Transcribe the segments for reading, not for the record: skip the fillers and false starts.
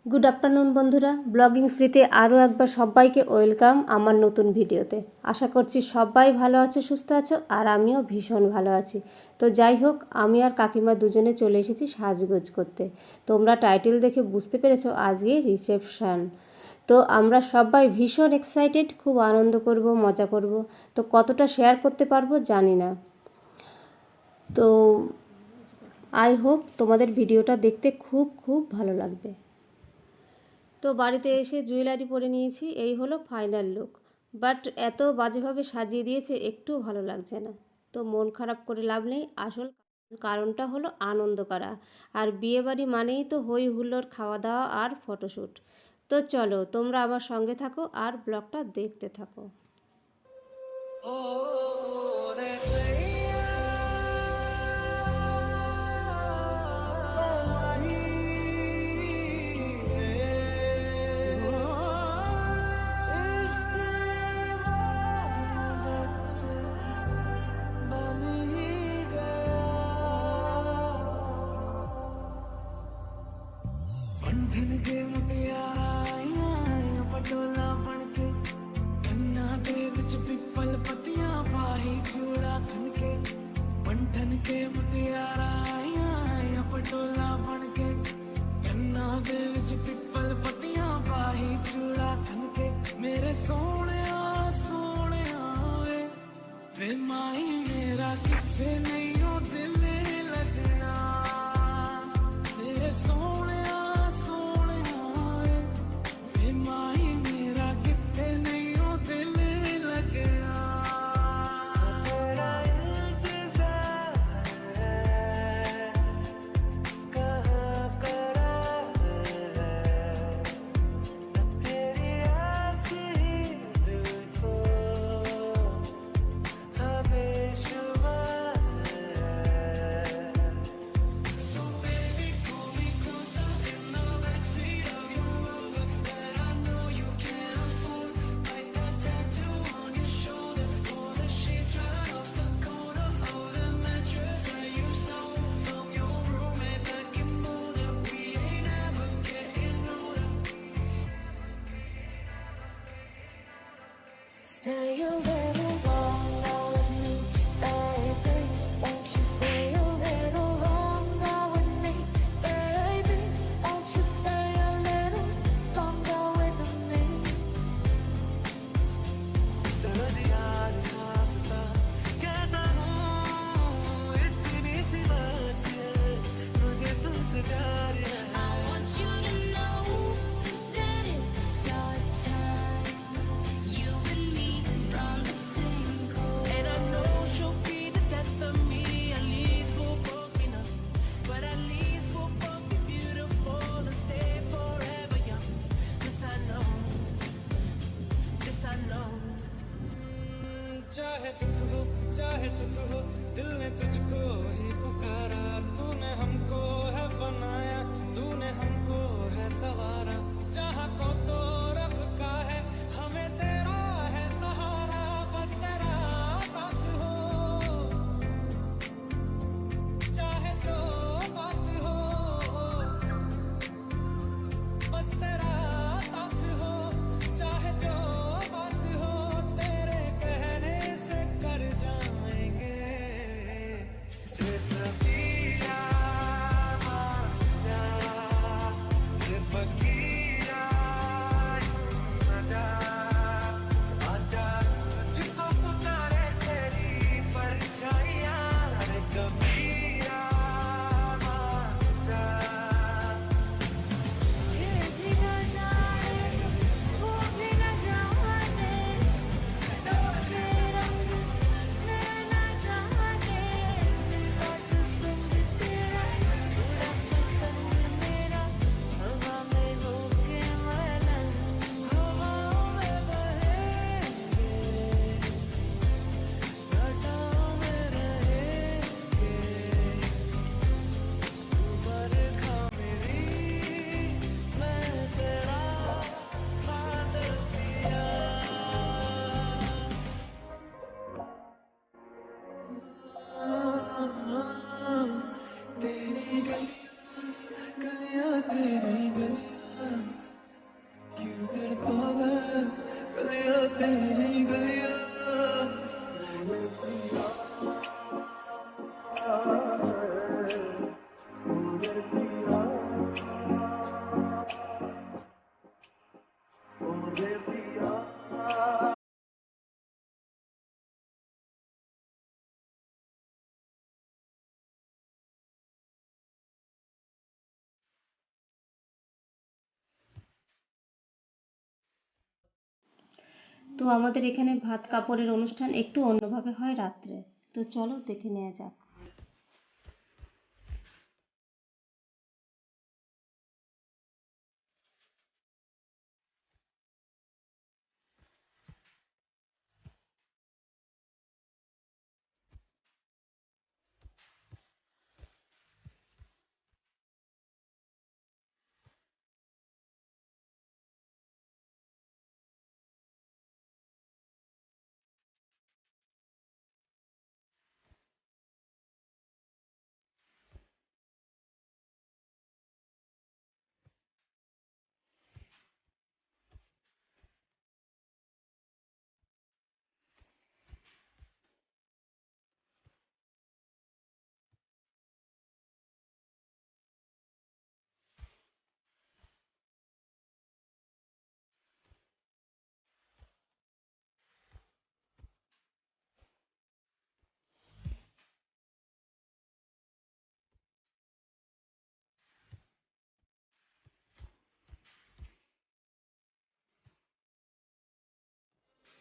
Good afternoon বন্ধুরা, blogging স্মৃতি আরও একবার সবাইকে ওয়েলকাম আমার নতুন ভিডিওতে। আশা করছি সবাই ভালো আছো, সুস্থ আছো, আর আমিও ভীষণ ভালো আছি। তো যাই হোক, আমি আর কাকিমা দুজনে চলে এসেছি সাজগোজ করতে। তোমরা টাইটেল দেখে বুঝতে পেরেছো আজকে রিসেপশন। তো আমরা সবাই ভীষণ এক্সাইটেড, খুব আনন্দ করব, মজা করব। তো কতটা শেয়ার করতে পারবো জানি না। তো আই হোপ তোমাদের ভিডিওটা দেখতে খুব খুব ভালো লাগবে। তো বাড়িতে এসে জুয়েলারি পরে নিয়েছি, এই হলো ফাইনাল লুক। বাট এত বাজেভাবে সাজিয়ে দিয়েছে, একটুও ভালো লাগছে না। তো মন খারাপ করে লাভ নেই, আসল কারণটা হলো আনন্দ করা। আর বিয়েবাড়ি মানেই তো হই হুল্লোড়, খাওয়া দাওয়া আর ফটোশ্যুট। তো চলো তোমরা আমার সঙ্গে থাকো আর ব্লগটা দেখতে থাকো। बंधन के मुटियारा पटोला बनके कन्ना दे विच पिपल पतियां पाही चूड़ा खनके बंधन के मुटियारा पटोला बनके कन्ना दे विच पिपल पतियां पाही चूड़ा खनके मेरे सोने वे माई मेरा किथे नहीं हो दिल लगना तेरे सोने stay a little longer with me, baby. Won't you stay a little longer with me, baby? Won't you stay a little longer with me? चलो जी आज साफ साफ कहता हूँ, इतनी सी बात है, मुझे तुझसे प्यार है। I want you to know that it's your time. You and me from the same coast. And I know she'll be the death of me. At least we'll both be enough. But at least we'll both be beautiful and stay forever young. This I know. This I know. चाहे दुख हो चाहे सुख हो, दिल ने तुझको ही पुकारा। तूने हमको है बनाया, तूने हमको है सवारा। जहाँ को तो रब का है, हमें तेरा है सहारा। बस तेरा साथ हो, चाहे जो बात हो। बस तेरा साथ हो, चाहे जो बात हो। तेरे कहने से कर जाएंगे। रे फकीरा आजा, रे फकीरा आजा, आजा तुझको पुकारे तेरी परछाइयाँ। रे कबीरा आजा, ये भी न जाने वो भी न जाने, रोके रंग नैना जाने। मेरा जिस्म तेरा, उड़ा पतंग मेरा, हवा में हो তো আমাদের এখানে ভাত কাপড়ের অনুষ্ঠান একটু অন্যভাবে হয় রাত্রে। তো চলো দেখে নেওয়া যাক।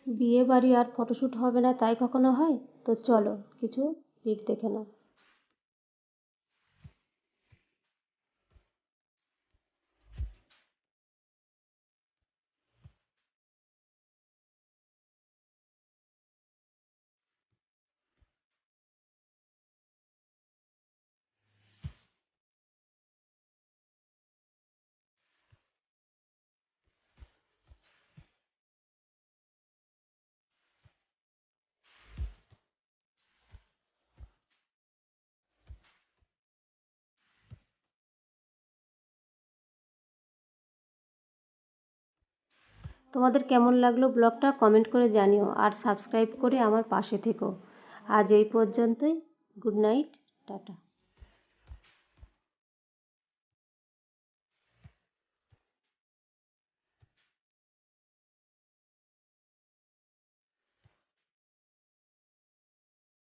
বিয়ে বাড়ি আর ফটোশ্যুট হবে না তাই কখনো হয়? তো চলো কিছু পিক দেখে নাও। তোমাদের কেমন লাগলো ব্লগটা কমেন্ট করে জানিও, আর সাবস্ক্রাইব করে আমার পাশে থেকো। আজ এই পর্যন্তই। Good night, tata.